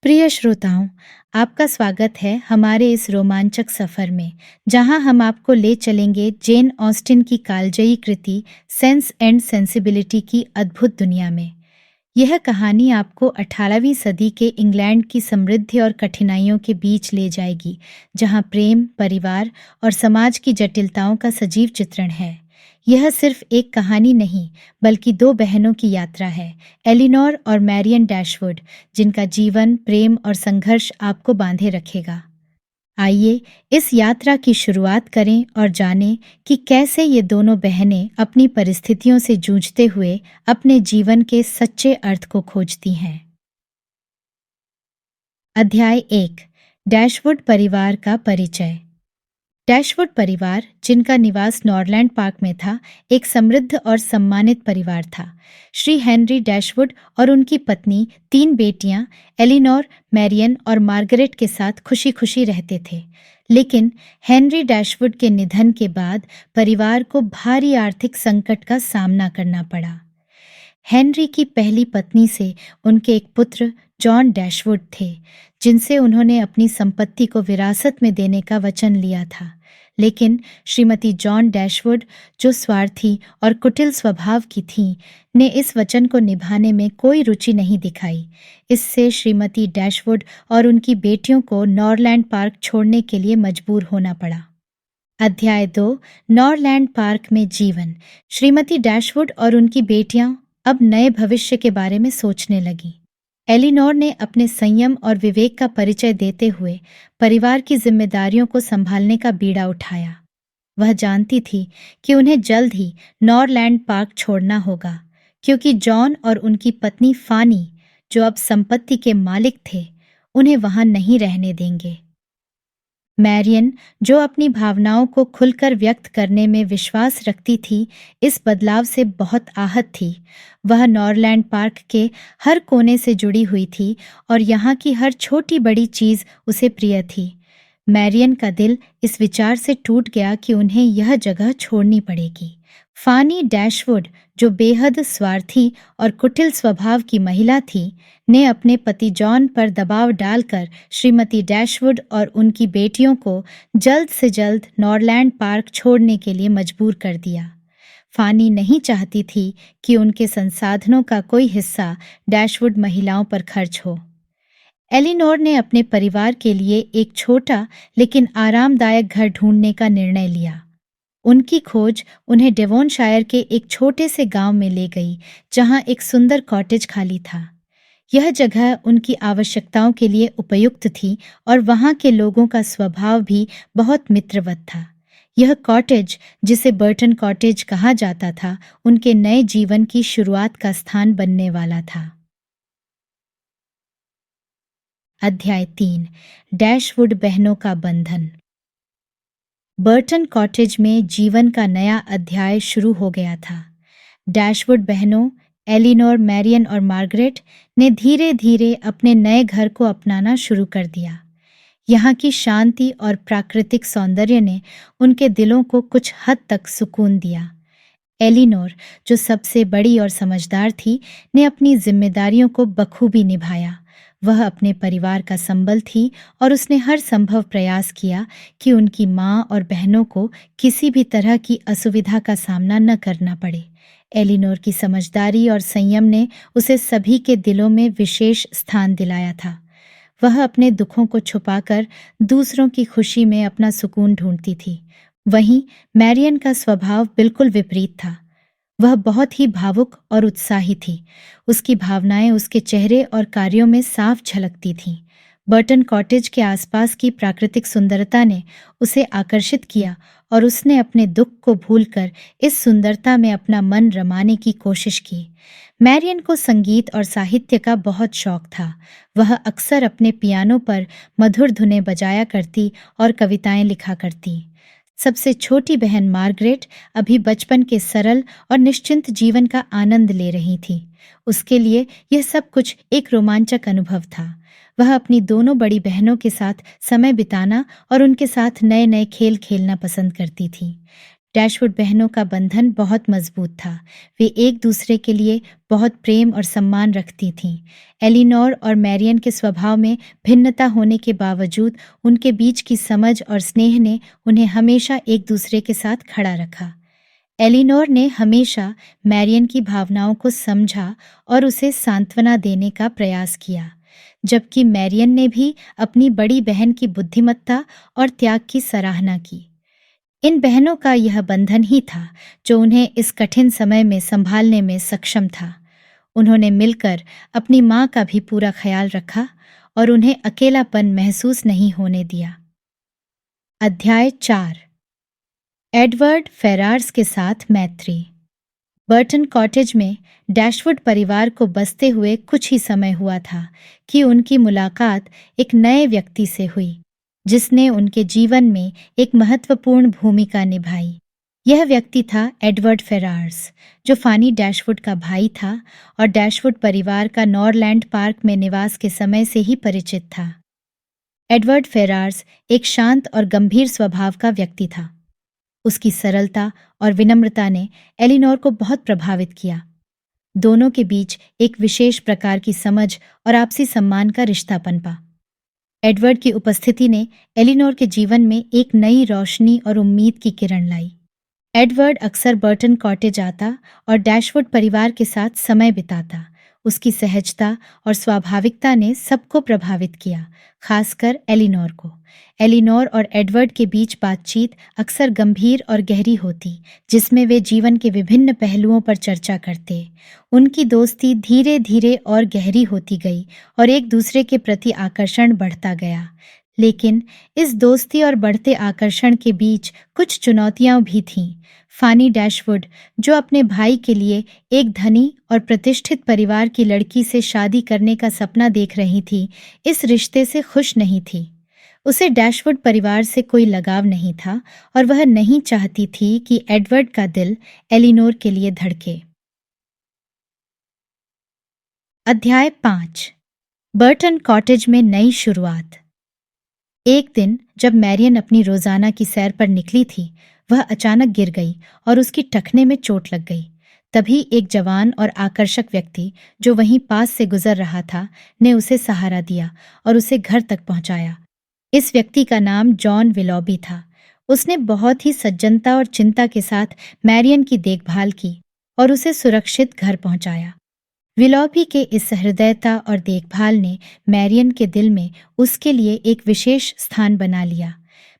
प्रिय श्रोताओं, आपका स्वागत है हमारे इस रोमांचक सफ़र में, जहां हम आपको ले चलेंगे जेन ऑस्टिन की कालजयी कृति सेंस एंड सेंसिबिलिटी की अद्भुत दुनिया में। यह कहानी आपको 18वीं सदी के इंग्लैंड की समृद्धि और कठिनाइयों के बीच ले जाएगी, जहां प्रेम, परिवार और समाज की जटिलताओं का सजीव चित्रण है। यह सिर्फ एक कहानी नहीं, बल्कि दो बहनों की यात्रा है, एलिनोर और मैरियन डैशवुड, जिनका जीवन, प्रेम और संघर्ष आपको बांधे रखेगा। आइए इस यात्रा की शुरुआत करें और जानें कि कैसे ये दोनों बहनें अपनी परिस्थितियों से जूझते हुए अपने जीवन के सच्चे अर्थ को खोजती हैं। अध्याय 1। डैशवुड परिवार का परिचय। डैशवुड परिवार, जिनका निवास नॉरलैंड पार्क में था, एक समृद्ध और सम्मानित परिवार था। श्री हेनरी डैशवुड और उनकी पत्नी, तीन बेटियां एलिनोर, मैरियन और मार्गरेट के साथ खुशी खुशी रहते थे। लेकिन हेनरी डैशवुड के निधन के बाद परिवार को भारी आर्थिक संकट का सामना करना पड़ा। हेनरी की पहली पत्नी से उनके एक पुत्र जॉन डैशवुड थे, जिनसे उन्होंने अपनी संपत्ति को विरासत में देने का वचन लिया था। लेकिन श्रीमती जॉन डैशवुड, जो स्वार्थी और कुटिल स्वभाव की थीं, ने इस वचन को निभाने में कोई रुचि नहीं दिखाई। इससे श्रीमती डैशवुड और उनकी बेटियों को नॉरलैंड पार्क छोड़ने के लिए मजबूर होना पड़ा। अध्याय 2। नॉरलैंड पार्क में जीवन। श्रीमती डैशवुड और उनकी बेटियां अब नए भविष्य के बारे में सोचने लगीं। एलिनोर ने अपने संयम और विवेक का परिचय देते हुए परिवार की जिम्मेदारियों को संभालने का बीड़ा उठाया। वह जानती थी कि उन्हें जल्द ही नॉरलैंड पार्क छोड़ना होगा, क्योंकि जॉन और उनकी पत्नी फानी, जो अब संपत्ति के मालिक थे, उन्हें वहां नहीं रहने देंगे। मैरियन, जो अपनी भावनाओं को खुलकर व्यक्त करने में विश्वास रखती थी, इस बदलाव से बहुत आहत थी। वह नॉरलैंड पार्क के हर कोने से जुड़ी हुई थी और यहाँ की हर छोटी बड़ी चीज़ उसे प्रिय थी। मैरियन का दिल इस विचार से टूट गया कि उन्हें यह जगह छोड़नी पड़ेगी। फानी डैशवुड, जो बेहद स्वार्थी और कुटिल स्वभाव की महिला थी, ने अपने पति जॉन पर दबाव डालकर श्रीमती डैशवुड और उनकी बेटियों को जल्द से जल्द नॉरलैंड पार्क छोड़ने के लिए मजबूर कर दिया। फानी नहीं चाहती थी कि उनके संसाधनों का कोई हिस्सा डैशवुड महिलाओं पर खर्च हो। एलिनोर ने अपने परिवार के लिए एक छोटा लेकिन आरामदायक घर ढूंढने का निर्णय लिया। उनकी खोज उन्हें डेवोनशायर के एक छोटे से गांव में ले गई, जहां एक सुंदर कॉटेज खाली था। यह जगह उनकी आवश्यकताओं के लिए उपयुक्त थी और वहां के लोगों का स्वभाव भी बहुत मित्रवत था। यह कॉटेज, जिसे बर्टन कॉटेज कहा जाता था, उनके नए जीवन की शुरुआत का स्थान बनने वाला था। अध्याय 3। डैशवुड बहनों का बंधन। बर्टन कॉटेज में जीवन का नया अध्याय शुरू हो गया था। डैशवुड बहनों एलिनोर, मैरियन और मार्गरेट ने धीरे धीरे अपने नए घर को अपनाना शुरू कर दिया। यहाँ की शांति और प्राकृतिक सौंदर्य ने उनके दिलों को कुछ हद तक सुकून दिया। एलिनोर, जो सबसे बड़ी और समझदार थी, ने अपनी जिम्मेदारियों को बखूबी निभाया। वह अपने परिवार का संबल थी और उसने हर संभव प्रयास किया कि उनकी माँ और बहनों को किसी भी तरह की असुविधा का सामना न करना पड़े। एलिनोर की समझदारी और संयम ने उसे सभी के दिलों में विशेष स्थान दिलाया था। वह अपने दुखों को छुपाकर दूसरों की खुशी में अपना सुकून ढूंढती थी। वहीं मैरियन का स्वभाव बिल्कुल विपरीत था। वह बहुत ही भावुक और उत्साही थी। उसकी भावनाएं उसके चेहरे और कार्यों में साफ झलकती थीं। बर्टन कॉटेज के आसपास की प्राकृतिक सुंदरता ने उसे आकर्षित किया और उसने अपने दुख को भूलकर इस सुंदरता में अपना मन रमाने की कोशिश की। मैरियन को संगीत और साहित्य का बहुत शौक था। वह अक्सर अपने पियानो पर मधुर धुनें बजाया करती और कविताएं लिखा करती। सबसे छोटी बहन मार्गरेट अभी बचपन के सरल और निश्चिंत जीवन का आनंद ले रही थी। उसके लिए यह सब कुछ एक रोमांचक अनुभव था। वह अपनी दोनों बड़ी बहनों के साथ समय बिताना और उनके साथ नए नए खेल खेलना पसंद करती थी। डैशवुड बहनों का बंधन बहुत मजबूत था। वे एक दूसरे के लिए बहुत प्रेम और सम्मान रखती थीं। एलिनोर और मैरियन के स्वभाव में भिन्नता होने के बावजूद उनके बीच की समझ और स्नेह ने उन्हें हमेशा एक दूसरे के साथ खड़ा रखा। एलिनोर ने हमेशा मैरियन की भावनाओं को समझा और उसे सांत्वना देने का प्रयास किया, जबकि मैरियन ने भी अपनी बड़ी बहन की बुद्धिमत्ता और त्याग की सराहना की। इन बहनों का यह बंधन ही था जो उन्हें इस कठिन समय में संभालने में सक्षम था। उन्होंने मिलकर अपनी माँ का भी पूरा ख्याल रखा और उन्हें अकेलापन महसूस नहीं होने दिया। अध्याय 4। एडवर्ड फेरार्स के साथ मैत्री। बर्टन कॉटेज में डैशवुड परिवार को बसते हुए कुछ ही समय हुआ था कि उनकी मुलाकात एक नए व्यक्ति से हुई, जिसने उनके जीवन में एक महत्वपूर्ण भूमिका निभाई। यह व्यक्ति था एडवर्ड फेरार्स, जो फानी डैशवुड का भाई था और डैशवुड परिवार का नॉरलैंड पार्क में निवास के समय से ही परिचित था। एडवर्ड फेरार्स एक शांत और गंभीर स्वभाव का व्यक्ति था। उसकी सरलता और विनम्रता ने एलिनोर को बहुत प्रभावित किया। दोनों के बीच एक विशेष प्रकार की समझ और आपसी सम्मान का रिश्ता पनपा। एडवर्ड की उपस्थिति ने एलिनोर के जीवन में एक नई रोशनी और उम्मीद की किरण लाई। एडवर्ड अक्सर बर्टन कॉटेज आता और डैशवुड परिवार के साथ समय बिताता। उसकी सहजता और स्वाभाविकता ने सबको प्रभावित किया, खासकर एलिनोर को। एलिनोर और एडवर्ड के बीच बातचीत अक्सर गंभीर और गहरी होती, जिसमें वे जीवन के विभिन्न पहलुओं पर चर्चा करते। उनकी दोस्ती धीरे धीरे और गहरी होती गई और एक दूसरे के प्रति आकर्षण बढ़ता गया। लेकिन इस दोस्ती और बढ़ते आकर्षण के बीच कुछ चुनौतियां भी थीं। फानी डैशवुड, जो अपने भाई के लिए एक धनी और प्रतिष्ठित परिवार की लड़की से शादी करने का सपना देख रही थी, इस रिश्ते से खुश नहीं थी। उसे डैशवुड परिवार से कोई लगाव नहीं था और वह नहीं चाहती थी कि एडवर्ड का दिल एलिनोर के लिए धड़के। अध्याय 5। बर्टन कॉटेज में नई शुरुआत। एक दिन जब मैरियन अपनी रोजाना की सैर पर निकली थी, वह अचानक गिर गई और उसकी टखने में चोट लग गई। तभी एक जवान और आकर्षक व्यक्ति जो वहीं पास से गुजर रहा था ने उसे सहारा दिया और उसे घर तक पहुंचाया। इस व्यक्ति का नाम जॉन विलॉबी था। उसने बहुत ही सज्जनता और चिंता के साथ मैरियन की देखभाल की और उसे सुरक्षित घर पहुंचाया। विलॉबी के इस हृदयता और देखभाल ने मैरियन के दिल में उसके लिए एक विशेष स्थान बना लिया।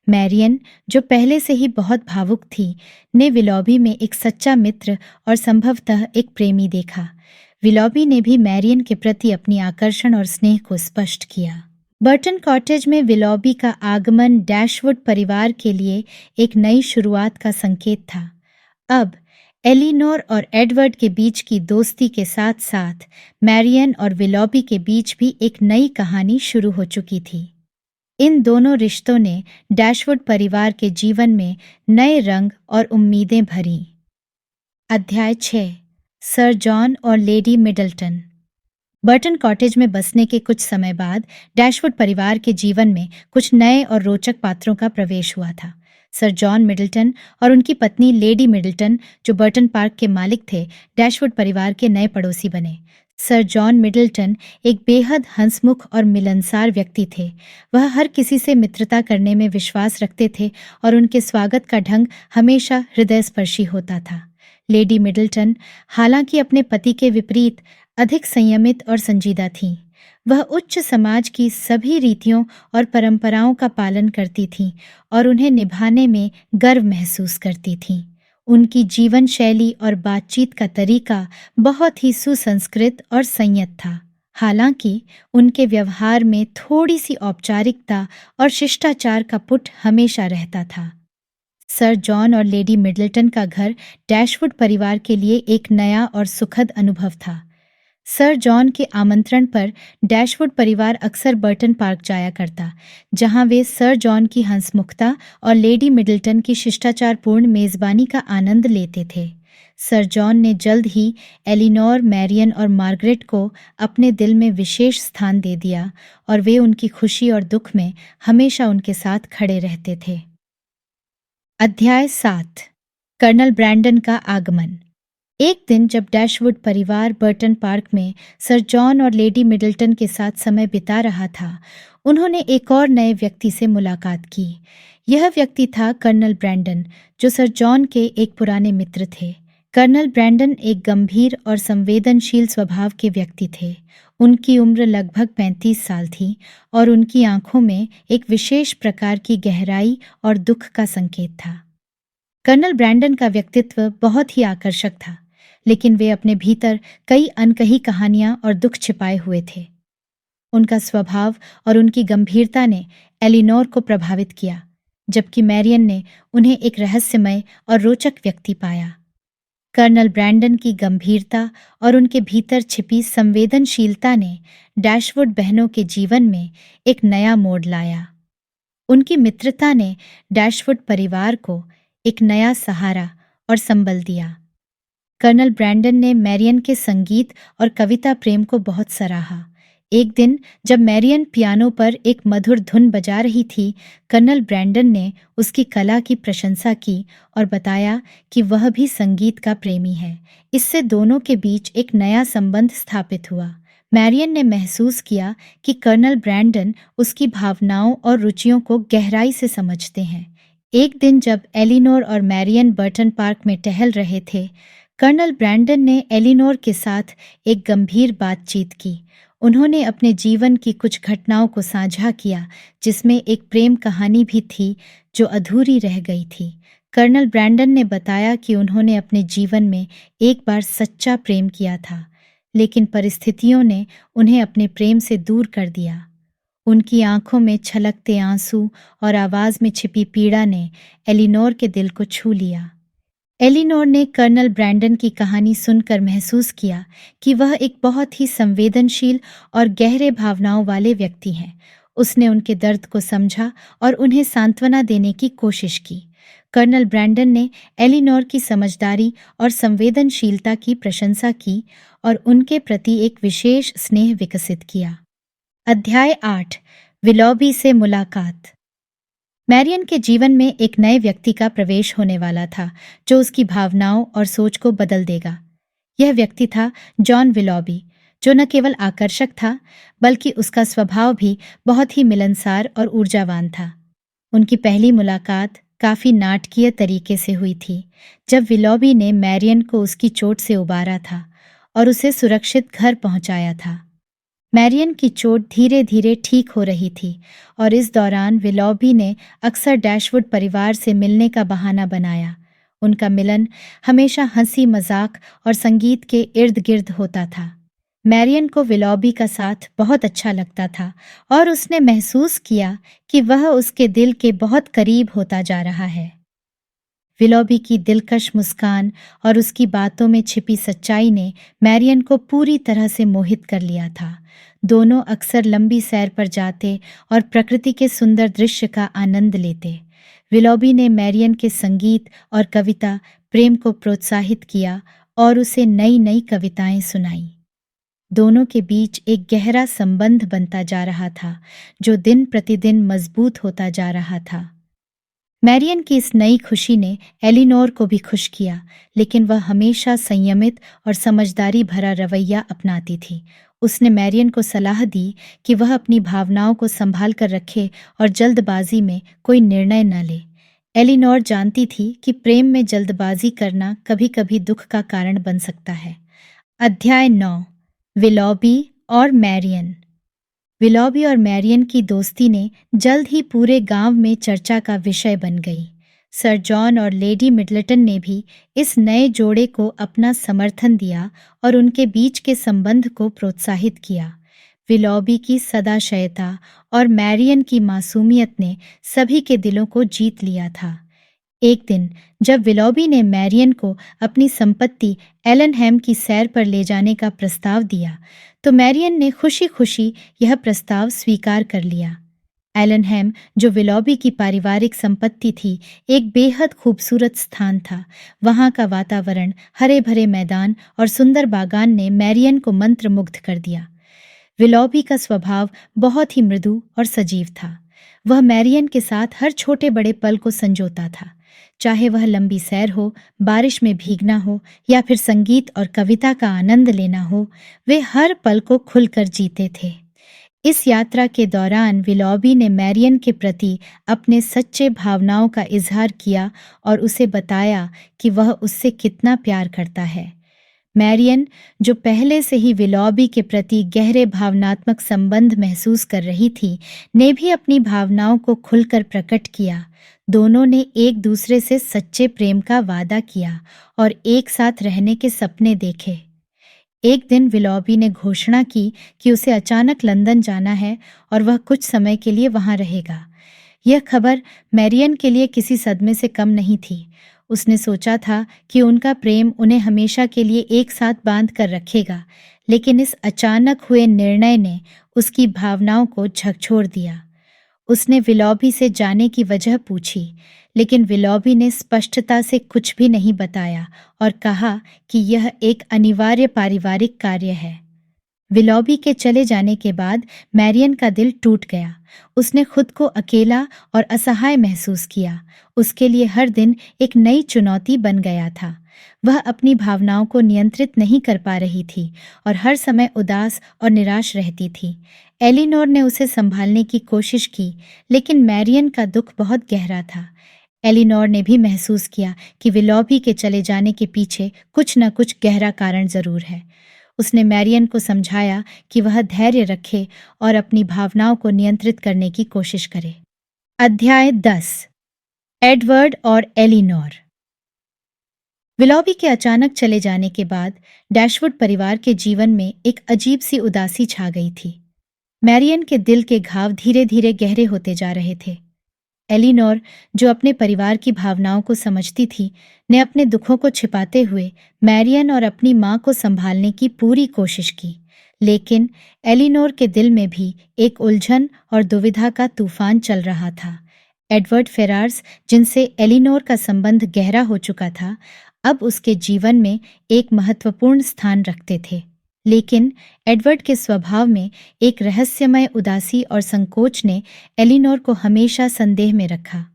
मैरियन, जो पहले से ही बहुत भावुक थी, ने विलॉबी में एक सच्चा मित्र और संभवतः एक प्रेमी देखा। विलॉबी ने भी मैरियन के प्रति अपनी आकर्षण और स्नेह को स्पष्ट किया। बर्टन कॉटेज में विलॉबी का आगमन डैशवुड परिवार के लिए एक नई शुरुआत का संकेत था। अब एलिनोर और एडवर्ड के बीच की दोस्ती के साथ साथ मैरियन और विलॉबी के बीच भी एक नई कहानी शुरू हो चुकी थी। इन दोनों रिश्तों ने डैशवुड परिवार के जीवन में नए रंग और उम्मीदें भरीं। अध्याय 6। सर जॉन और लेडी मिडल्टन। बर्टन कॉटेज में बसने के कुछ समय बाद डैशवुड परिवार के जीवन में कुछ नए और रोचक पात्रों का प्रवेश हुआ था। सर जॉन मिडल्टन और उनकी पत्नी लेडी मिडल्टन, जो बर्टन पार्क के मालिक थे, डैशवुड परिवार के नए पड़ोसी बने। सर जॉन मिडल्टन एक बेहद हंसमुख और मिलनसार व्यक्ति थे। वह हर किसी से मित्रता करने में विश्वास रखते थे और उनके स्वागत का ढंग हमेशा हृदयस्पर्शी होता था। लेडी मिडल्टन, हालांकि अपने पति के विपरीत अधिक संयमित और संजीदा थीं। वह उच्च समाज की सभी रीतियों और परंपराओं का पालन करती थीं और उन्हें निभाने में गर्व महसूस करती थीं। उनकी जीवन शैली और बातचीत का तरीका बहुत ही सुसंस्कृत और संयत था। हालांकि उनके व्यवहार में थोड़ी सी औपचारिकता और शिष्टाचार का पुट हमेशा रहता था। सर जॉन और लेडी मिडल्टन का घर डैशवुड परिवार के लिए एक नया और सुखद अनुभव था। सर जॉन के आमंत्रण पर डैशवुड परिवार अक्सर बर्टन पार्क जाया करता, जहां वे सर जॉन की हंसमुखता और लेडी मिडल्टन की शिष्टाचारपूर्ण मेजबानी का आनंद लेते थे। सर जॉन ने जल्द ही एलिनोर, मैरियन और मार्गरेट को अपने दिल में विशेष स्थान दे दिया और वे उनकी खुशी और दुख में हमेशा उनके साथ खड़े रहते थे। अध्याय 7। कर्नल ब्रैंडन का आगमन। एक दिन जब डैशवुड परिवार बर्टन पार्क में सर जॉन और लेडी मिडल्टन के साथ समय बिता रहा था, उन्होंने एक और नए व्यक्ति से मुलाकात की। यह व्यक्ति था कर्नल ब्रैंडन, जो सर जॉन के एक पुराने मित्र थे। कर्नल ब्रैंडन एक गंभीर और संवेदनशील स्वभाव के व्यक्ति थे। उनकी उम्र लगभग 35 साल थी और उनकी आंखों में एक विशेष प्रकार की गहराई और दुख का संकेत था। कर्नल ब्रैंडन का व्यक्तित्व बहुत ही आकर्षक था, लेकिन वे अपने भीतर कई अनकही कहानियां और दुख छिपाए हुए थे। उनका स्वभाव और उनकी गंभीरता ने एलिनोर को प्रभावित किया, जबकि मैरियन ने उन्हें एक रहस्यमय और रोचक व्यक्ति पाया। कर्नल ब्रैंडन की गंभीरता और उनके भीतर छिपी संवेदनशीलता ने डैशवुड बहनों के जीवन में एक नया मोड़ लाया। उनकी मित्रता ने डैशवुड परिवार को एक नया सहारा और संबल दिया। कर्नल ब्रैंडन ने मैरियन के संगीत और कविता प्रेम को बहुत सराहा। एक दिन जब मैरियन पियानो पर एक मधुर धुन बजा रही थी, कर्नल ब्रैंडन ने उसकी कला की प्रशंसा की और बताया कि वह भी संगीत का प्रेमी है। इससे दोनों के बीच एक नया संबंध स्थापित हुआ। मैरियन ने महसूस किया कि कर्नल ब्रैंडन उसकी भावनाओं और रुचियों को गहराई से समझते हैं। एक दिन जब एलिनोर और मैरियन बर्टन पार्क में टहल रहे थे, कर्नल ब्रैंडन ने एलिनोर के साथ एक गंभीर बातचीत की। उन्होंने अपने जीवन की कुछ घटनाओं को साझा किया, जिसमें एक प्रेम कहानी भी थी जो अधूरी रह गई थी। कर्नल ब्रैंडन ने बताया कि उन्होंने अपने जीवन में एक बार सच्चा प्रेम किया था, लेकिन परिस्थितियों ने उन्हें अपने प्रेम से दूर कर दिया। उनकी आंखों में छलकते आंसू और आवाज में छिपी पीड़ा ने एलिनोर के दिल को छू लिया। एलिनोर ने कर्नल ब्रैंडन की कहानी सुनकर महसूस किया कि वह एक बहुत ही संवेदनशील और गहरे भावनाओं वाले व्यक्ति हैं। उसने उनके दर्द को समझा और उन्हें सांत्वना देने की कोशिश की। कर्नल ब्रैंडन ने एलिनोर की समझदारी और संवेदनशीलता की प्रशंसा की और उनके प्रति एक विशेष स्नेह विकसित किया। अध्याय 8, विलोबी से मुलाकात। मैरियन के जीवन में एक नए व्यक्ति का प्रवेश होने वाला था, जो उसकी भावनाओं और सोच को बदल देगा। यह व्यक्ति था जॉन विलोबी, जो न केवल आकर्षक था, बल्कि उसका स्वभाव भी बहुत ही मिलनसार और ऊर्जावान था। उनकी पहली मुलाकात काफी नाटकीय तरीके से हुई थी, जब विलोबी ने मैरियन को उसकी चोट से उबारा था और उसे सुरक्षित घर पहुंचाया था। मैरियन की चोट धीरे धीरे ठीक हो रही थी और इस दौरान विलोबी ने अक्सर डैशवुड परिवार से मिलने का बहाना बनाया। उनका मिलन हमेशा हंसी मजाक और संगीत के इर्द गिर्द होता था। मैरियन को विलोबी का साथ बहुत अच्छा लगता था और उसने महसूस किया कि वह उसके दिल के बहुत करीब होता जा रहा है। विलोबी की दिलकश मुस्कान और उसकी बातों में छिपी सच्चाई ने मैरियन को पूरी तरह से मोहित कर लिया था। दोनों अक्सर लंबी सैर पर जाते और प्रकृति के सुंदर दृश्य का आनंद लेते। विलोबी ने मैरियन के संगीत और कविता प्रेम को प्रोत्साहित किया और उसे नई नई कविताएं सुनाई। दोनों के बीच एक गहरा संबंध बनता जा रहा था, जो दिन प्रतिदिन मजबूत होता जा रहा था। मैरियन की इस नई खुशी ने एलिनोर को भी खुश किया, लेकिन वह हमेशा संयमित और समझदारी भरा रवैया अपनाती थी। उसने मैरियन को सलाह दी कि वह अपनी भावनाओं को संभाल कर रखे और जल्दबाजी में कोई निर्णय न ले। एलिनोर जानती थी कि प्रेम में जल्दबाजी करना कभी-कभी दुख का कारण बन सकता है। अध्याय 9, विलोबी और मैरियन। विलोबी और मैरियन की दोस्ती ने जल्द ही पूरे गांव में चर्चा का विषय बन गई। सर जॉन और लेडी मिडल्टन ने भी इस नए जोड़े को अपना समर्थन दिया और उनके बीच के संबंध को प्रोत्साहित किया। विलोबी की सदाशयता और मैरियन की मासूमियत ने सभी के दिलों को जीत लिया था। एक दिन जब विलोबी ने मैरियन को अपनी संपत्ति एलनहेम की सैर पर ले जाने का प्रस्ताव दिया, तो मैरियन ने खुशी खुशी यह प्रस्ताव स्वीकार कर लिया। एलनहेम, जो विलोबी की पारिवारिक संपत्ति थी, एक बेहद खूबसूरत स्थान था। वहाँ का वातावरण, हरे भरे मैदान और सुंदर बागान ने मैरियन को मंत्रमुग्ध कर दिया। विलोबी का स्वभाव बहुत ही मृदु और सजीव था। वह मैरियन के साथ हर छोटे बड़े पल को संजोता था। चाहे वह लंबी सैर हो, बारिश में भीगना हो या फिर संगीत और कविता का आनंद लेना हो, वे हर पल को खुलकर जीते थे। इस यात्रा के दौरान विलॉबी ने मैरियन के प्रति अपने सच्चे भावनाओं का इजहार किया और उसे बताया कि वह उससे कितना प्यार करता है। मैरियन, जो पहले से ही विलॉबी के प्रति गहरे भावनात्मक संबंध महसूस कर रही थी, ने भी अपनी भावनाओं को खुलकर प्रकट किया। दोनों ने एक दूसरे से सच्चे प्रेम का वादा किया और एक साथ रहने के सपने देखे। एक दिन विलॉबी ने घोषणा की कि उसे अचानक लंदन जाना है और वह कुछ समय के लिए वहां रहेगा। यह खबर मैरियन के लिए किसी सदमे से कम नहीं थी। उसने सोचा था कि उनका प्रेम उन्हें हमेशा के लिए एक साथ बांध कर रखेगा, लेकिन इस अचानक हुए निर्णय ने उसकी भावनाओं को झकझोर दिया। उसने विलॉबी से जाने की वजह पूछी, लेकिन विलॉबी ने स्पष्टता से कुछ भी नहीं बताया और कहा कि यह एक अनिवार्य पारिवारिक कार्य है। विलॉबी के चले जाने के बाद मैरियन का दिल टूट गया। उसने खुद को अकेला और असहाय महसूस किया। उसके लिए हर दिन एक नई चुनौती बन गया था। वह अपनी भावनाओं को नियंत्रित नहीं कर पा रही थी और हर समय उदास और निराश रहती थी। एलिनोर ने उसे संभालने की कोशिश की, लेकिन मैरियन का दुख बहुत गहरा था। एलिनोर ने भी महसूस किया कि विलॉबी के चले जाने के पीछे कुछ न कुछ गहरा कारण जरूर है। उसने मैरियन को समझाया कि वह धैर्य रखे और अपनी भावनाओं को नियंत्रित करने की कोशिश करे। अध्याय 10। एडवर्ड और एलिनोर। विलॉबी के अचानक चले जाने के बाद डैशवुड परिवार के जीवन में एक अजीब सी उदासी छा गई थी। मैरियन के दिल के घाव धीरे धीरे गहरे होते जा रहे थे। एलिनोर, जो अपने परिवार की भावनाओं को समझती थी, ने अपने दुखों को छिपाते हुए मैरियन और अपनी मां को संभालने की पूरी कोशिश की। लेकिन एलिनोर के दिल में भी एक उलझन और दुविधा का तूफान चल रहा था। एडवर्ड फेरार्स, जिनसे एलिनोर का संबंध गहरा हो चुका था, अब उसके जीवन में एक महत्वपूर्ण स्थान रखते थे। लेकिन एडवर्ड के स्वभाव में एक रहस्यमय उदासी और संकोच ने एलिनोर को हमेशा संदेह में रखा।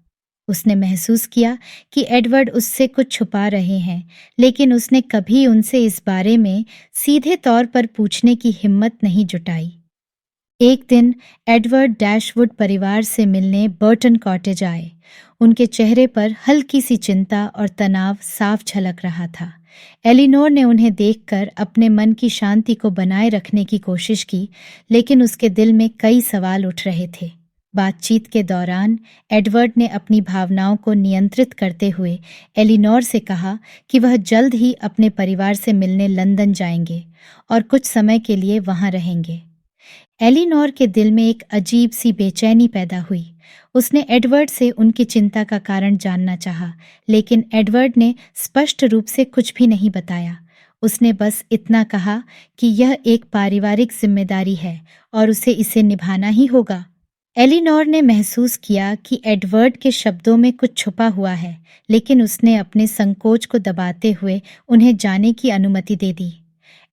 उसने महसूस किया कि एडवर्ड उससे कुछ छुपा रहे हैं, लेकिन उसने कभी उनसे इस बारे में सीधे तौर पर पूछने की हिम्मत नहीं जुटाई। एक दिन एडवर्ड डैशवुड परिवार से मिलने बर्टन कॉटेज आए। उनके चेहरे पर हल्की सी चिंता और तनाव साफ झलक रहा था। एलिनोर ने उन्हें देखकर अपने मन की शांति को बनाए रखने की कोशिश की, लेकिन उसके दिल में कई सवाल उठ रहे थे। बातचीत के दौरान एडवर्ड ने अपनी भावनाओं को नियंत्रित करते हुए एलिनोर से कहा कि वह जल्द ही अपने परिवार से मिलने लंदन जाएंगे और कुछ समय के लिए वहां रहेंगे। एलिनोर के दिल में एक अजीब सी बेचैनी पैदा हुई। उसने एडवर्ड से उनकी चिंता का कारण जानना चाहा, लेकिन एडवर्ड ने स्पष्ट रूप से कुछ भी नहीं बताया। उसने बस इतना कहा कि यह एक पारिवारिक जिम्मेदारी है और उसे इसे निभाना ही होगा। एलिनोर ने महसूस किया कि एडवर्ड के शब्दों में कुछ छुपा हुआ है, लेकिन उसने अपने संकोच को दबाते हुए उन्हें जाने की अनुमति दे दी।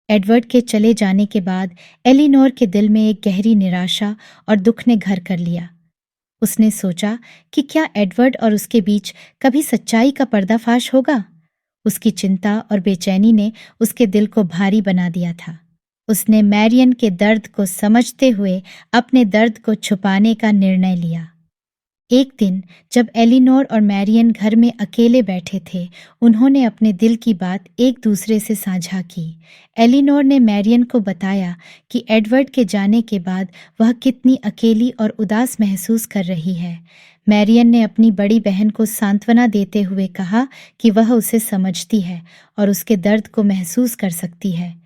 एडवर्ड के चले जाने के बाद एलिनोर के दिल में एक गहरी निराशा और दुख ने घर कर लिया। उसने सोचा कि क्या एडवर्ड और उसके बीच कभी सच्चाई का पर्दाफाश होगा। उसकी चिंता और बेचैनी ने उसके दिल को भारी बना दिया था। उसने मैरियन के दर्द को समझते हुए अपने दर्द को छुपाने का निर्णय लिया। एक दिन जब एलिनोर और मैरियन घर में अकेले बैठे थे, उन्होंने अपने दिल की बात एक दूसरे से साझा की। एलिनोर ने मैरियन को बताया कि एडवर्ड के जाने के बाद वह कितनी अकेली और उदास महसूस कर रही है। मैरियन ने अपनी बड़ी बहन को सांत्वना देते हुए कहा कि वह उसे समझती है और उसके दर्द को महसूस कर सकती है।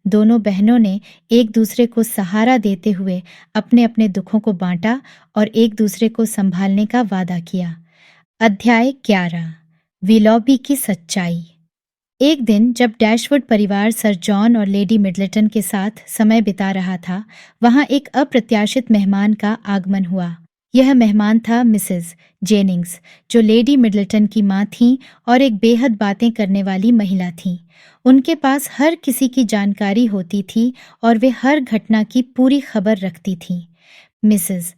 दोनों बहनों ने एक दूसरे को सहारा देते हुए अपने अपने दुखों को बांटा और एक दूसरे को संभालने का वादा किया। अध्याय 11। विलॉबी की सच्चाई। एक दिन जब डैशवुड परिवार सर जॉन और लेडी मिडलटन के साथ समय बिता रहा था, वहां एक अप्रत्याशित मेहमान का आगमन हुआ। यह मेहमान था मिसेस जेनिंग्स, जो लेडी मिडलटन की मां थीं और एक बेहद बातें करने वाली महिला थीं। उनके पास हर किसी की जानकारी होती थी और वे हर घटना की पूरी खबर रखती थीं। मिसेस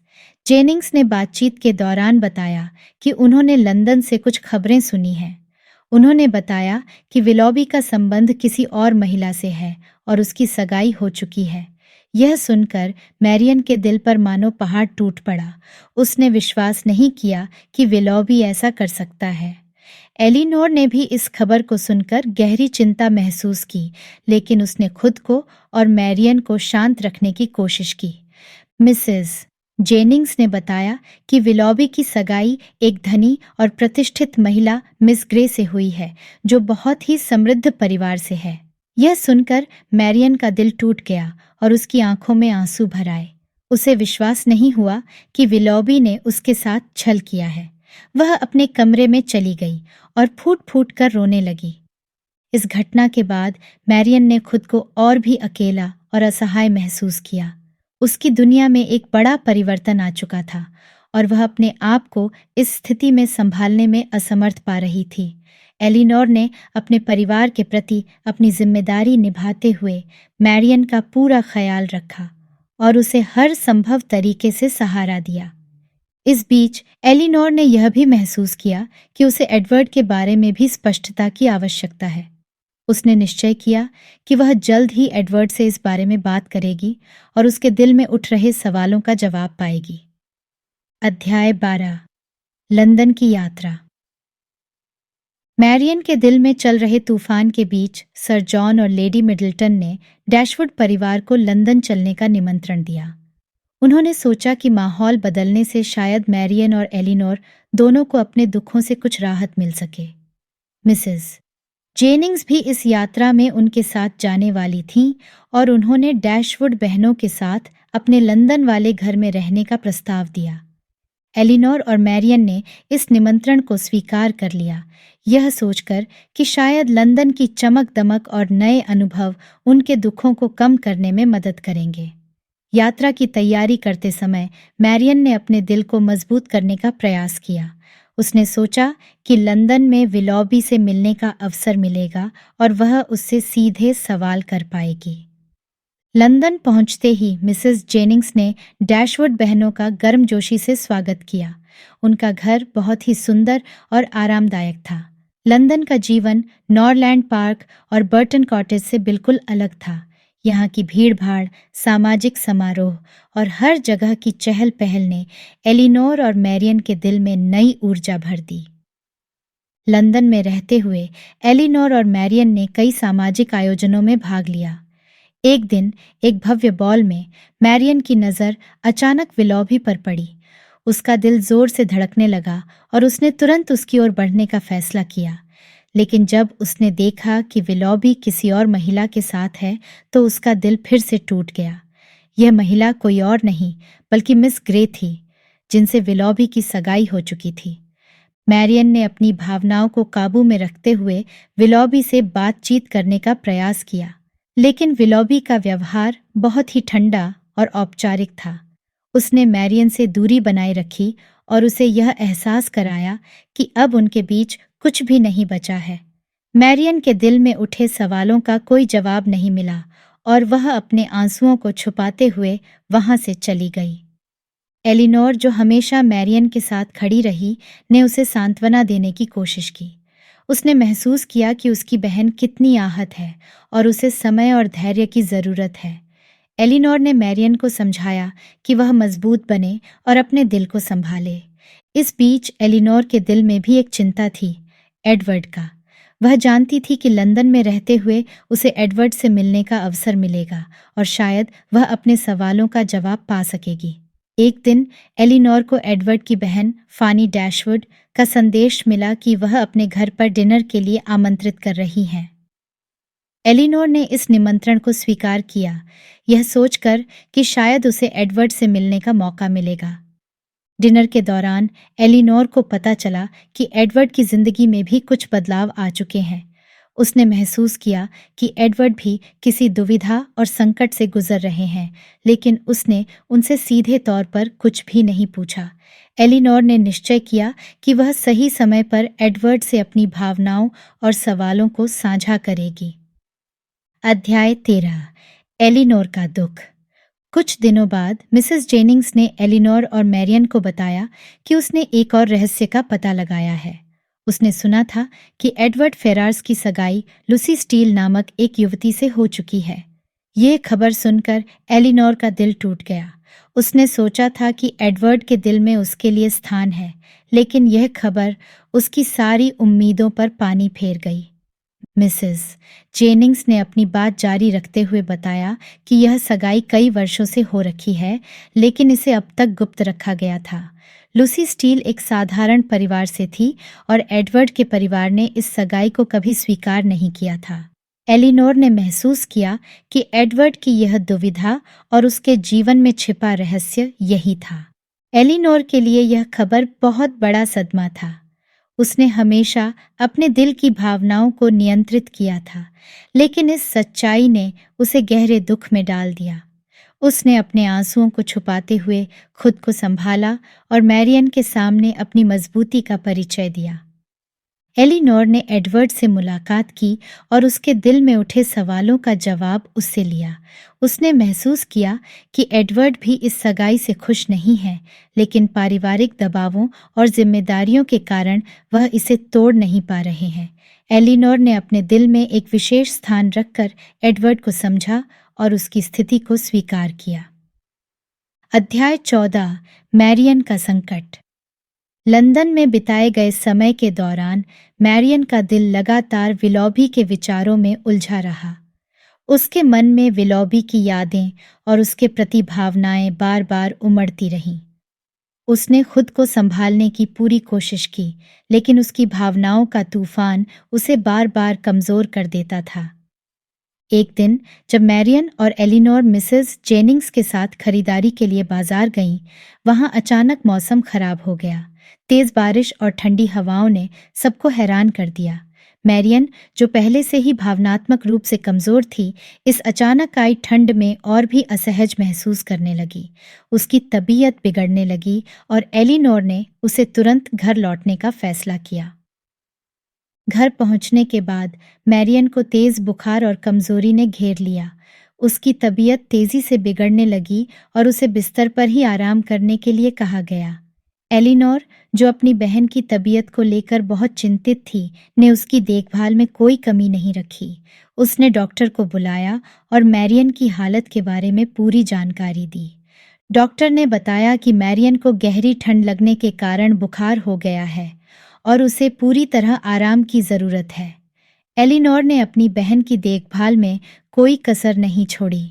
जेनिंग्स ने बातचीत के दौरान बताया कि उन्होंने लंदन से कुछ खबरें सुनी हैं। उन्होंने बताया कि विलोबी का संबंध किसी और महिला से है और उसकी सगाई हो चुकी है। यह सुनकर मैरियन के दिल पर मानो पहाड़ टूट पड़ा। उसने विश्वास नहीं किया कि विलोबी ऐसा कर सकता है। एलिनोर ने भी इस खबर को सुनकर गहरी चिंता महसूस की, लेकिन उसने खुद को और मैरियन को शांत रखने की कोशिश की। मिसेस जेनिंग्स ने बताया कि विलोबी की सगाई एक धनी और प्रतिष्ठित महिला मिस ग्रे से हुई है, जो बहुत ही समृद्ध परिवार से है। यह सुनकर मैरियन का दिल टूट गया और उसकी आंखों में आंसू भर आए। उसे विश्वास नहीं हुआ कि विलोबी ने उसके साथ छल किया है। वह अपने कमरे में चली गई और फूट फूट कर रोने लगी। इस घटना के बाद मैरियन ने खुद को और भी अकेला और असहाय महसूस किया। उसकी दुनिया में एक बड़ा परिवर्तन आ चुका था और वह अपने आप को इस स्थिति में संभालने में असमर्थ पा रही थी। एलिनोर ने अपने परिवार के प्रति अपनी जिम्मेदारी निभाते हुए मैरियन का पूरा ख्याल रखा और उसे हर संभव तरीके से सहारा दिया। इस बीच एलिनोर ने यह भी महसूस किया कि उसे एडवर्ड के बारे में भी स्पष्टता की आवश्यकता है। उसने निश्चय किया कि वह जल्द ही एडवर्ड से इस बारे में बात करेगी और उसके दिल में उठ रहे सवालों का जवाब पाएगी। अध्याय 12 लंदन की यात्रा। मैरियन के दिल में चल रहे तूफान के बीच सर जॉन और लेडी मिडल्टन ने डैशवुड परिवार को लंदन चलने का निमंत्रण दिया। उन्होंने सोचा कि माहौल बदलने से शायद मैरियन और एलिनोर दोनों को अपने दुखों से कुछ राहत मिल सके। मिसेस जेनिंग्स भी इस यात्रा में उनके साथ जाने वाली थीं और उन्होंने डैशवुड बहनों के साथ अपने लंदन वाले घर में रहने का प्रस्ताव दिया। एलिनोर और मैरियन ने इस निमंत्रण को स्वीकार कर लिया, यह सोचकर कि शायद लंदन की चमक दमक और नए अनुभव उनके दुखों को कम करने में मदद करेंगे। यात्रा की तैयारी करते समय मैरियन ने अपने दिल को मजबूत करने का प्रयास किया। उसने सोचा कि लंदन में विलोबी से मिलने का अवसर मिलेगा और वह उससे सीधे सवाल कर पाएगी। लंदन पहुंचते ही मिसेस जेनिंग्स ने डैशवुड बहनों का गर्मजोशी से स्वागत किया। उनका घर बहुत ही सुंदर और आरामदायक था। लंदन का जीवन नॉरलैंड पार्क और बर्टन कॉटेज से बिल्कुल अलग था। यहाँ की भीड़-भाड़, सामाजिक समारोह और हर जगह की चहल पहल ने एलिनोर और मैरियन के दिल में नई ऊर्जा भर दी। लंदन में रहते हुए एलिनोर और मैरियन ने कई सामाजिक आयोजनों में भाग लिया। एक दिन एक भव्य बॉल में मैरियन की नज़र अचानक विलोबी पर पड़ी। उसका दिल जोर से धड़कने लगा और उसने तुरंत उसकी ओर बढ़ने का फैसला किया। लेकिन जब उसने देखा कि विलोबी किसी और महिला के साथ है तो उसका दिल फिर से टूट गया। यह महिला कोई और नहीं बल्कि मिस ग्रे थी, जिनसे विलोबी की सगाई हो चुकी थी। मैरियन ने अपनी भावनाओं को काबू में रखते हुए विलोबी से बातचीत करने का प्रयास किया, लेकिन विलोबी का व्यवहार बहुत ही ठंडा और औपचारिक था। उसने मैरियन से दूरी बनाए रखी और उसे यह एहसास कराया कि अब उनके बीच कुछ भी नहीं बचा है। मैरियन के दिल में उठे सवालों का कोई जवाब नहीं मिला और वह अपने आंसुओं को छुपाते हुए वहां से चली गई। एलिनोर, जो हमेशा मैरियन के साथ खड़ी रही, ने उसे सांत्वना देने की कोशिश की। उसने महसूस किया कि उसकी बहन कितनी आहत है और उसे समय और धैर्य की ज़रूरत है। एलिनोर ने मैरियन को समझाया कि वह मजबूत बने और अपने दिल को संभाले। इस बीच एलिनोर के दिल में भी एक चिंता थी, एडवर्ड का। वह जानती थी कि लंदन में रहते हुए उसे एडवर्ड से मिलने का अवसर मिलेगा और शायद वह अपने सवालों का जवाब पा सकेगी। एक दिन एलिनोर को एडवर्ड की बहन फानी डैशवुड का संदेश मिला कि वह अपने घर पर डिनर के लिए आमंत्रित कर रही हैं। एलिनोर ने इस निमंत्रण को स्वीकार किया, यह सोचकर कि शायद उसे एडवर्ड से मिलने का मौका मिलेगा। डिनर के दौरान एलिनोर को पता चला कि एडवर्ड की जिंदगी में भी कुछ बदलाव आ चुके हैं। उसने महसूस किया कि एडवर्ड भी किसी दुविधा और संकट से गुजर रहे हैं, लेकिन उसने उनसे सीधे तौर पर कुछ भी नहीं पूछा। एलिनोर ने निश्चय किया कि वह सही समय पर एडवर्ड से अपनी भावनाओं और सवालों को साझा करेगी। अध्याय 13 एलिनोर का दुख। कुछ दिनों बाद मिसेस जेनिंग्स ने एलिनोर और मैरियन को बताया कि उसने एक और रहस्य का पता लगाया है। उसने सुना था कि एडवर्ड फेरार्स की सगाई लूसी स्टील नामक एक युवती से हो चुकी है। ये खबर सुनकर एलिनोर का दिल टूट गया। उसने सोचा था कि एडवर्ड के दिल में उसके लिए स्थान है, लेकिन यह खबर उसकी सारी उम्मीदों पर पानी फेर गई। मिसेस जेनिंग्स ने अपनी बात जारी रखते हुए बताया कि यह सगाई कई वर्षों से हो रखी है, लेकिन इसे अब तक गुप्त रखा गया था। लूसी स्टील एक साधारण परिवार से थी और एडवर्ड के परिवार ने इस सगाई को कभी स्वीकार नहीं किया था। एलिनोर ने महसूस किया कि एडवर्ड की यह दुविधा और उसके जीवन में छिपा रहस्य यही था। एलिनोर के लिए यह खबर बहुत बड़ा सदमा था। उसने हमेशा अपने दिल की भावनाओं को नियंत्रित किया था, लेकिन इस सच्चाई ने उसे गहरे दुख में डाल दिया। उसने अपने आंसुओं को छुपाते हुए खुद को संभाला और मैरियन के सामने अपनी मजबूती का परिचय दिया। एलिनोर ने एडवर्ड से मुलाकात की और उसके दिल में उठे सवालों का जवाब उससे लिया। उसने महसूस किया कि एडवर्ड भी इस सगाई से खुश नहीं है, लेकिन पारिवारिक दबावों और जिम्मेदारियों के कारण वह इसे तोड़ नहीं पा रहे हैं। एलिनोर ने अपने दिल में एक विशेष स्थान रखकर एडवर्ड को समझा और उसकी स्थिति को स्वीकार किया। अध्याय 14 मैरियन का संकट। लंदन में बिताए गए समय के दौरान मैरियन का दिल लगातार विलोबी के विचारों में उलझा रहा। उसके मन में विलोबी की यादें और उसके प्रति भावनाएं बार बार उमड़ती रहीं। उसने खुद को संभालने की पूरी कोशिश की, लेकिन उसकी भावनाओं का तूफान उसे बार बार कमजोर कर देता था। एक दिन जब मैरियन और एलिनोर मिसेस जेनिंग्स के साथ खरीदारी के लिए बाजार गईं, वहां अचानक मौसम खराब हो गया। तेज बारिश और ठंडी हवाओं ने सबको हैरान कर दिया। मैरियन, जो पहले से ही भावनात्मक रूप से कमजोर थी, इस अचानक आई ठंड में और भी असहज महसूस करने लगी। उसकी तबीयत बिगड़ने लगी और एलिनोर ने उसे तुरंत घर लौटने का फैसला किया। घर पहुंचने के बाद मैरियन को तेज बुखार और कमजोरी ने घेर लिया। उसकी तबीयत तेजी से बिगड़ने लगी और उसे बिस्तर पर ही आराम करने के लिए कहा गया। एलिनोर, जो अपनी बहन की तबीयत को लेकर बहुत चिंतित थी, ने उसकी देखभाल में कोई कमी नहीं रखी। उसने डॉक्टर को बुलाया और मैरियन की हालत के बारे में पूरी जानकारी दी। डॉक्टर ने बताया कि मैरियन को गहरी ठंड लगने के कारण बुखार हो गया है और उसे पूरी तरह आराम की ज़रूरत है। एलिनोर ने अपनी बहन की देखभाल में कोई कसर नहीं छोड़ी।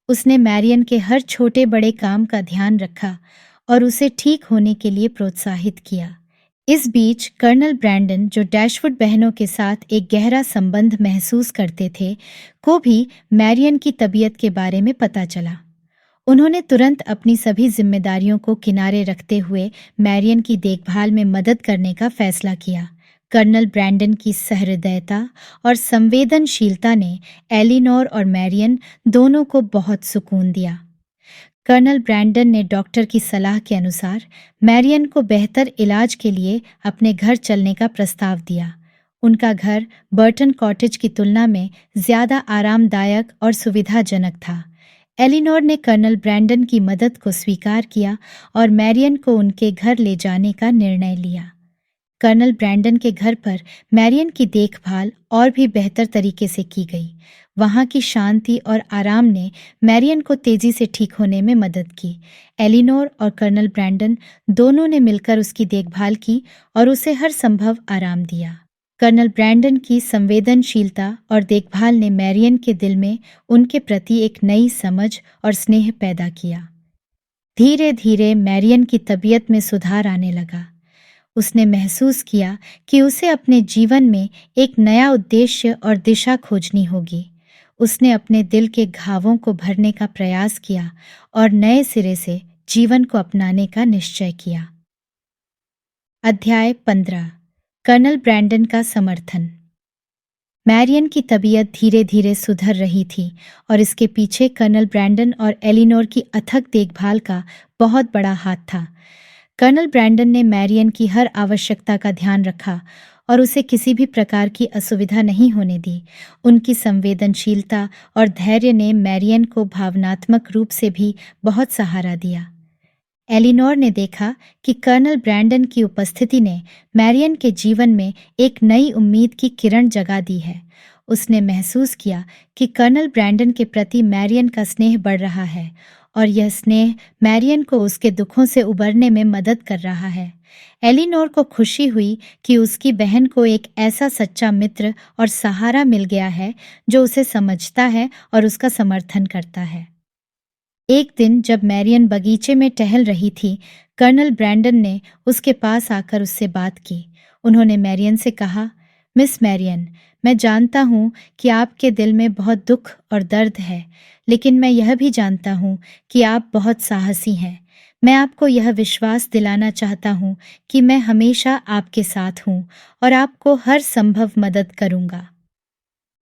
उसने मैरियन के हर छोटे बड़े काम का ध्यान रखा और उसे ठीक होने के लिए प्रोत्साहित किया। इस बीच कर्नल ब्रैंडन, जो डैशवुड बहनों के साथ एक गहरा संबंध महसूस करते थे, को भी मैरियन की तबीयत के बारे में पता चला। उन्होंने तुरंत अपनी सभी जिम्मेदारियों को किनारे रखते हुए मैरियन की देखभाल में मदद करने का फैसला किया। कर्नल ब्रैंडन की सहृदयता और संवेदनशीलता ने एलिनोर और मैरियन दोनों को बहुत सुकून दिया। कर्नल ब्रैंडन ने डॉक्टर की सलाह के अनुसार मैरियन को बेहतर इलाज के लिए अपने घर चलने का प्रस्ताव दिया। उनका घर बर्टन कॉटेज की तुलना में ज़्यादा आरामदायक और सुविधाजनक था। एलिनोर ने कर्नल ब्रैंडन की मदद को स्वीकार किया और मैरियन को उनके घर ले जाने का निर्णय लिया। कर्नल ब्रैंडन के घर पर मैरियन की देखभाल और भी बेहतर तरीके से की गई। वहाँ की शांति और आराम ने मैरियन को तेजी से ठीक होने में मदद की। एलिनोर और कर्नल ब्रैंडन दोनों ने मिलकर उसकी देखभाल की और उसे हर संभव आराम दिया। कर्नल ब्रैंडन की संवेदनशीलता और देखभाल ने मैरियन के दिल में उनके प्रति एक नई समझ और स्नेह पैदा किया। धीरे धीरे मैरियन की तबीयत में सुधार आने लगा। उसने महसूस किया कि उसे अपने जीवन में एक नया उद्देश्य और दिशा खोजनी होगी। उसने अपने दिल के घावों को भरने का प्रयास किया और नए सिरे से जीवन को अपनाने का निश्चय किया। अध्याय 15 कर्नल ब्रैंडन का समर्थन। मैरियन की तबीयत धीरे धीरे सुधर रही थी और इसके पीछे कर्नल ब्रैंडन और एलिनोर की अथक देखभाल का बहुत बड़ा हाथ था। कर्नल ब्रैंडन ने मैरियन की हर आवश्यकता का ध्यान रखा और उसे किसी भी प्रकार की असुविधा नहीं होने दी। उनकी संवेदनशीलता और धैर्य ने मैरियन को भावनात्मक रूप से भी बहुत सहारा दिया। एलिनोर ने देखा कि कर्नल ब्रैंडन की उपस्थिति ने मैरियन के जीवन में एक नई उम्मीद की किरण जगा दी है। उसने महसूस किया कि कर्नल ब्रैंडन के प्रति मैरियन का स्नेह बढ़ रहा है और यह स्नेह मैरियन को उसके दुखों से उबरने में मदद कर रहा है। एलिनोर को खुशी हुई कि उसकी बहन को एक ऐसा सच्चा मित्र और सहारा मिल गया है जो उसे समझता है और उसका समर्थन करता है। एक दिन जब मैरियन बगीचे में टहल रही थी, कर्नल ब्रैंडन ने उसके पास आकर उससे बात की। उन्होंने मैरियन से कहा, मिस मैरियन, मैं जानता हूँ कि आपके दिल में बहुत दुख और दर्द है, लेकिन मैं यह भी जानता हूँ कि आप बहुत साहसी हैं। मैं आपको यह विश्वास दिलाना चाहता हूँ कि मैं हमेशा आपके साथ हूँ और आपको हर संभव मदद करूँगा।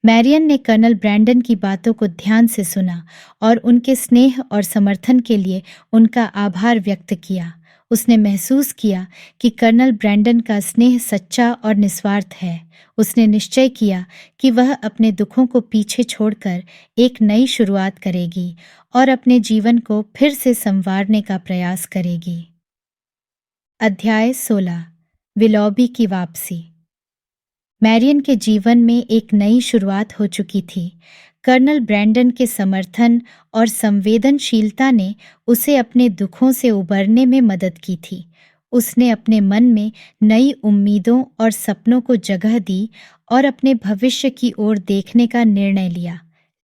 मैरियन ने कर्नल ब्रैंडन की बातों को ध्यान से सुना और उनके स्नेह और समर्थन के लिए उनका आभार व्यक्त किया। उसने महसूस किया कि कर्नल ब्रैंडन का स्नेह सच्चा और निस्वार्थ है। उसने निश्चय किया कि वह अपने दुखों को पीछे छोड़कर एक नई शुरुआत करेगी और अपने जीवन को फिर से संवारने का प्रयास करेगी। अध्याय 16 विलोबी की वापसी। मैरियन के जीवन में एक नई शुरुआत हो चुकी थी। कर्नल ब्रैंडन के समर्थन और संवेदनशीलता ने उसे अपने दुखों से उबरने में मदद की थी। उसने अपने मन में नई उम्मीदों और सपनों को जगह दी और अपने भविष्य की ओर देखने का निर्णय लिया।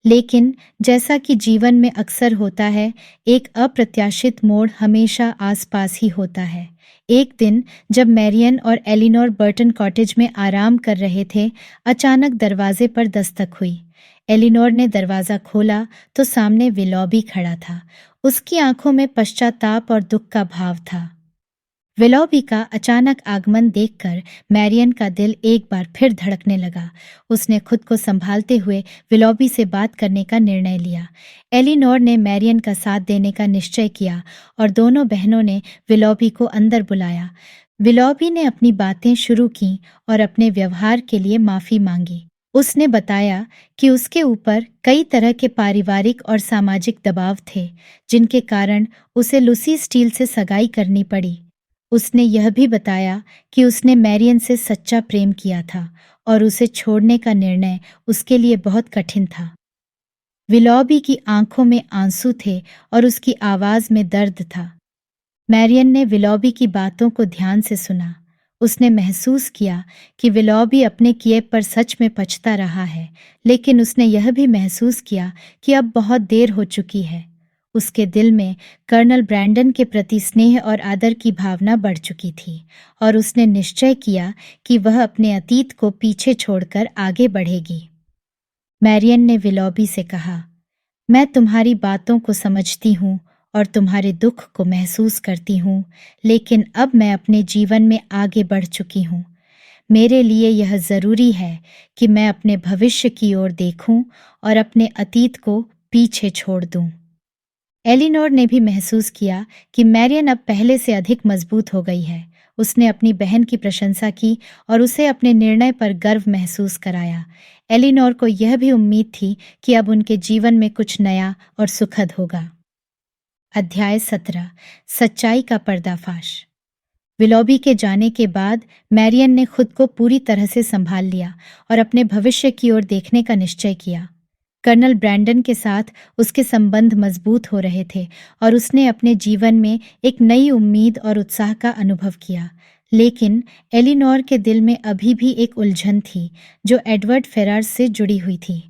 लेकिन जैसा कि जीवन में अक्सर होता है, एक अप्रत्याशित मोड़ हमेशा आसपास ही होता है। एक दिन जब मैरियन और एलिनोर बर्टन कॉटेज में आराम कर रहे थे, अचानक दरवाजे पर दस्तक हुई। एलिनोर ने दरवाज़ा खोला तो सामने विलोबी खड़ा था। उसकी आंखों में पश्चाताप और दुख का भाव था। विलोबी का अचानक आगमन देखकर मैरियन का दिल एक बार फिर धड़कने लगा। उसने खुद को संभालते हुए विलोबी से बात करने का निर्णय लिया। एलिनोर ने मैरियन का साथ देने का निश्चय किया और दोनों बहनों ने विलोबी को अंदर बुलाया। विलोबी ने अपनी बातें शुरू की और अपने व्यवहार के लिए माफ़ी मांगी। उसने बताया कि उसके ऊपर कई तरह के पारिवारिक और सामाजिक दबाव थे, जिनके कारण उसे लूसी स्टील से सगाई करनी पड़ी। उसने यह भी बताया कि उसने मैरियन से सच्चा प्रेम किया था और उसे छोड़ने का निर्णय उसके लिए बहुत कठिन था। विलोबी की आंखों में आंसू थे और उसकी आवाज़ में दर्द था। मैरियन ने विलोबी की बातों को ध्यान से सुना। उसने महसूस किया कि विलोबी अपने किए पर सच में पछता रहा है, लेकिन उसने यह भी महसूस किया कि अब बहुत देर हो चुकी है। उसके दिल में कर्नल ब्रैंडन के प्रति स्नेह और आदर की भावना बढ़ चुकी थी और उसने निश्चय किया कि वह अपने अतीत को पीछे छोड़कर आगे बढ़ेगी। मैरियन ने विलोबी से कहा, मैं तुम्हारी बातों को समझती हूँ और तुम्हारे दुख को महसूस करती हूँ, लेकिन अब मैं अपने जीवन में आगे बढ़ चुकी हूँ। मेरे लिए यह ज़रूरी है कि मैं अपने भविष्य की ओर देखूं और अपने अतीत को पीछे छोड़ दूं। एलिनोर ने भी महसूस किया कि मैरियन अब पहले से अधिक मजबूत हो गई है। उसने अपनी बहन की प्रशंसा की और उसे अपने निर्णय पर गर्व महसूस कराया। एलिनोर को यह भी उम्मीद थी कि अब उनके जीवन में कुछ नया और सुखद होगा। अध्याय 17 सच्चाई का पर्दाफाश। विलोबी के जाने के बाद मैरियन ने खुद को पूरी तरह से संभाल लिया और अपने भविष्य की ओर देखने का निश्चय किया। कर्नल ब्रैंडन के साथ उसके संबंध मजबूत हो रहे थे और उसने अपने जीवन में एक नई उम्मीद और उत्साह का अनुभव किया। लेकिन एलिनोर के दिल में अभी भी एक उलझन थी जो एडवर्ड फेरार्स से जुड़ी हुई थी।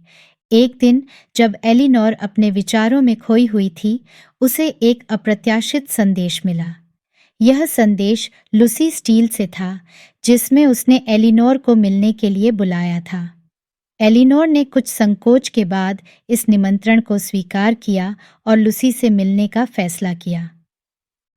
एक दिन जब एलिनोर अपने विचारों में खोई हुई थी, उसे एक अप्रत्याशित संदेश मिला। यह संदेश लूसी स्टील से था, जिसमें उसने एलिनोर को मिलने के लिए बुलाया था। एलिनोर ने कुछ संकोच के बाद इस निमंत्रण को स्वीकार किया और लूसी से मिलने का फैसला किया।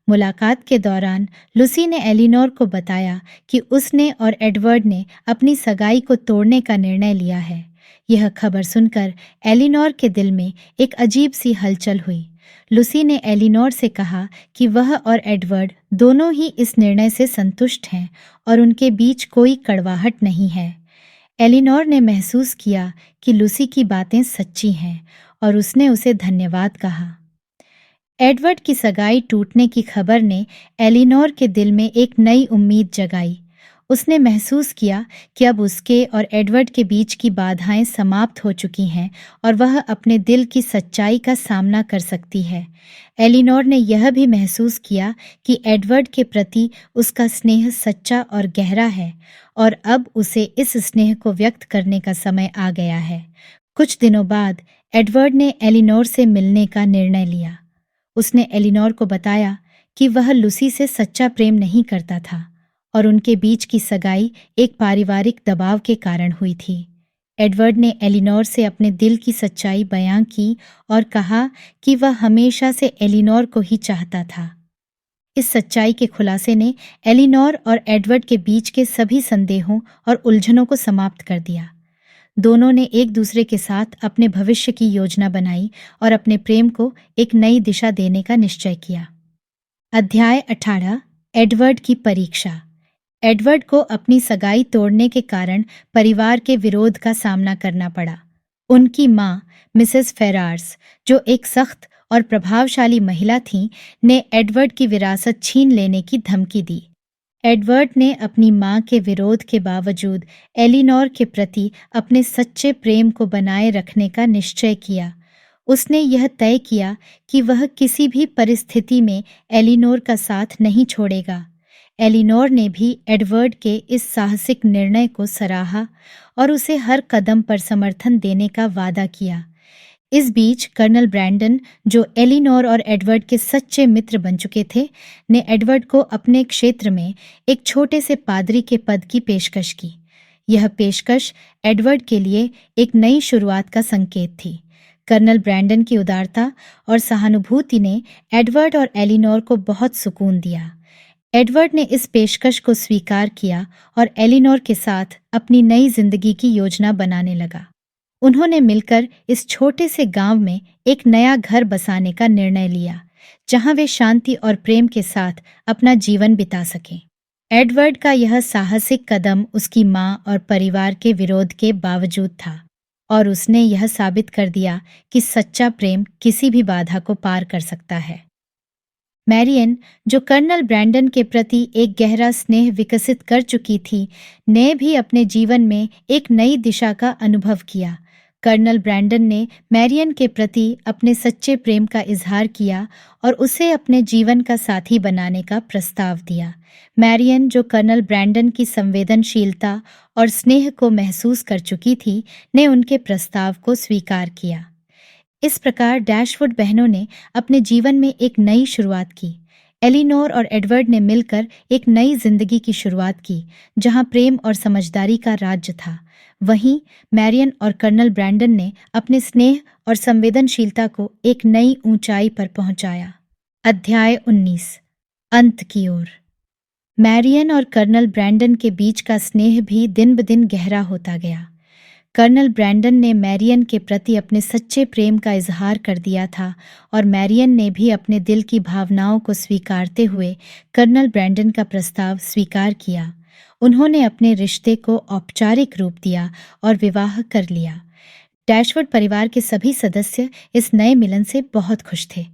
मुलाकात के दौरान लूसी ने एलिनोर को बताया कि उसने और एडवर्ड ने अपनी सगाई को तोड़ने का निर्णय लिया है। यह खबर सुनकर एलिनोर के दिल में एक अजीब सी हलचल हुई। लूसी ने एलिनोर से कहा कि वह और एडवर्ड दोनों ही इस निर्णय से संतुष्ट हैं और उनके बीच कोई कड़वाहट नहीं है। एलिनोर ने महसूस किया कि लूसी की बातें सच्ची हैं और उसने उसे धन्यवाद कहा। एडवर्ड की सगाई टूटने की खबर ने एलिनोर के दिल में एक नई उम्मीद जगाई। उसने महसूस किया कि अब उसके और एडवर्ड के बीच की बाधाएं समाप्त हो चुकी हैं और वह अपने दिल की सच्चाई का सामना कर सकती है। एलिनोर ने यह भी महसूस किया कि एडवर्ड के प्रति उसका स्नेह सच्चा और गहरा है और अब उसे इस स्नेह को व्यक्त करने का समय आ गया है। कुछ दिनों बाद एडवर्ड ने एलिनोर से मिलने का निर्णय लिया। उसने एलिनोर को बताया कि वह लूसी से सच्चा प्रेम नहीं करता था और उनके बीच की सगाई एक पारिवारिक दबाव के कारण हुई थी। एडवर्ड ने एलिनोर से अपने दिल की सच्चाई बयां की और कहा कि वह हमेशा से एलिनोर को ही चाहता था। इस सच्चाई के खुलासे ने एलिनोर और एडवर्ड के बीच के सभी संदेहों और उलझनों को समाप्त कर दिया। दोनों ने एक दूसरे के साथ अपने भविष्य की योजना बनाई और अपने प्रेम को एक नई दिशा देने का निश्चय किया। अध्याय 18 एडवर्ड की परीक्षा। एडवर्ड को अपनी सगाई तोड़ने के कारण परिवार के विरोध का सामना करना पड़ा। उनकी माँ मिसेस फेरार्स, जो एक सख्त और प्रभावशाली महिला थीं, ने एडवर्ड की विरासत छीन लेने की धमकी दी। एडवर्ड ने अपनी मां के विरोध के बावजूद एलिनोर के प्रति अपने सच्चे प्रेम को बनाए रखने का निश्चय किया। उसने यह तय किया कि वह किसी भी परिस्थिति में एलिनोर का साथ नहीं छोड़ेगा। एलिनोर ने भी एडवर्ड के इस साहसिक निर्णय को सराहा और उसे हर कदम पर समर्थन देने का वादा किया। इस बीच कर्नल ब्रैंडन, जो एलिनोर और एडवर्ड के सच्चे मित्र बन चुके थे, ने एडवर्ड को अपने क्षेत्र में एक छोटे से पादरी के पद की पेशकश की। यह पेशकश एडवर्ड के लिए एक नई शुरुआत का संकेत थी। कर्नल ब्रैंडन की उदारता और सहानुभूति ने एडवर्ड और एलिनोर को बहुत सुकून दिया। एडवर्ड ने इस पेशकश को स्वीकार किया और एलिनोर के साथ अपनी नई जिंदगी की योजना बनाने लगा। उन्होंने मिलकर इस छोटे से गांव में एक नया घर बसाने का निर्णय लिया, जहां वे शांति और प्रेम के साथ अपना जीवन बिता सकें। एडवर्ड का यह साहसिक कदम उसकी मां और परिवार के विरोध के बावजूद था और उसने यह साबित कर दिया कि सच्चा प्रेम किसी भी बाधा को पार कर सकता है। मैरियन, जो कर्नल ब्रैंडन के प्रति एक गहरा स्नेह विकसित कर चुकी थी, ने भी अपने जीवन में एक नई दिशा का अनुभव किया। कर्नल ब्रैंडन ने मैरियन के प्रति अपने सच्चे प्रेम का इजहार किया और उसे अपने जीवन का साथी बनाने का प्रस्ताव दिया। मैरियन, जो कर्नल ब्रैंडन की संवेदनशीलता और स्नेह को महसूस कर चुकी थी, ने उनके प्रस्ताव को स्वीकार किया। इस प्रकार डैशवुड बहनों ने अपने जीवन में एक नई शुरुआत की। एलिनोर और एडवर्ड ने मिलकर एक नई जिंदगी की शुरुआत की, जहां प्रेम और समझदारी का राज्य था। वहीं मैरियन और कर्नल ब्रैंडन ने अपने स्नेह और संवेदनशीलता को एक नई ऊंचाई पर पहुंचाया। अध्याय 19 अंत की ओर। मैरियन और कर्नल ब्रैंडन के बीच का स्नेह भी दिन ब दिन गहरा होता गया। कर्नल ब्रैंडन ने मैरियन के प्रति अपने सच्चे प्रेम का इजहार कर दिया था और मैरियन ने भी अपने दिल की भावनाओं को स्वीकारते हुए कर्नल ब्रैंडन का प्रस्ताव स्वीकार किया। उन्होंने अपने रिश्ते को औपचारिक रूप दिया और विवाह कर लिया। डैशवुड परिवार के सभी सदस्य इस नए मिलन से बहुत खुश थे।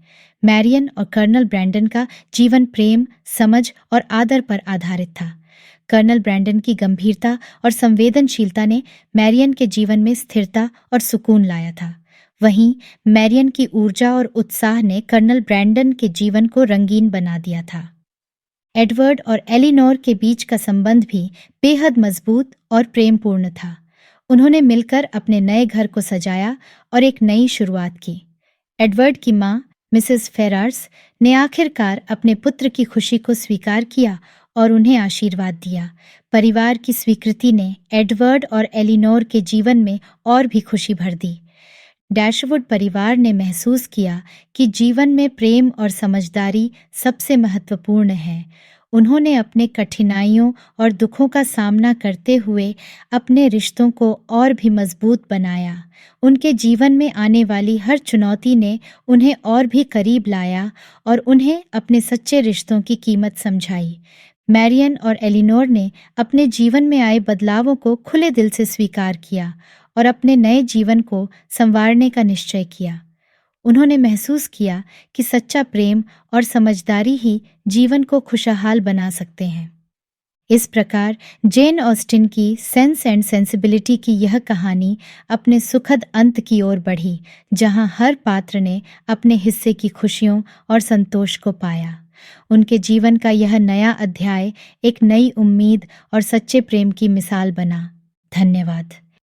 मैरियन और कर्नल ब्रैंडन का जीवन प्रेम, समझ और आदर पर आधारित था। कर्नल ब्रैंडन की गंभीरता और संवेदनशीलता ने मैरियन के जीवन में स्थिरता और सुकून लाया था। वहीं मैरियन की ऊर्जा और उत्साह ने कर्नल ब्रैंडन के जीवन को रंगीन बना दिया था। एडवर्ड और एलिनोर के बीच का संबंध भी बेहद मजबूत और प्रेमपूर्ण था। उन्होंने मिलकर अपने नए घर को सजाया और एक नई शुरुआत की। एडवर्ड की माँ मिसेस फेरार्स ने आखिरकार अपने पुत्र की खुशी को स्वीकार किया और उन्हें आशीर्वाद दिया। परिवार की स्वीकृति ने एडवर्ड और एलिनोर के जीवन में और भी खुशी भर दी। डैशवुड परिवार ने महसूस किया कि जीवन में प्रेम और समझदारी सबसे महत्वपूर्ण है। उन्होंने अपने कठिनाइयों और दुखों का सामना करते हुए अपने रिश्तों को और भी मजबूत बनाया। उनके जीवन में आने वाली हर चुनौती ने उन्हें और भी करीब लाया और उन्हें अपने सच्चे रिश्तों की कीमत समझाई। मैरियन और एलिनोर ने अपने जीवन में आए बदलावों को खुले दिल से स्वीकार किया और अपने नए जीवन को संवारने का निश्चय किया। उन्होंने महसूस किया कि सच्चा प्रेम और समझदारी ही जीवन को खुशहाल बना सकते हैं। इस प्रकार जेन ऑस्टिन की सेंस एंड सेंसिबिलिटी की यह कहानी अपने सुखद अंत की ओर बढ़ी, जहां हर पात्र ने अपने हिस्से की खुशियों और संतोष को पाया। उनके जीवन का यह नया अध्याय एक नई उम्मीद और सच्चे प्रेम की मिसाल बना। धन्यवाद।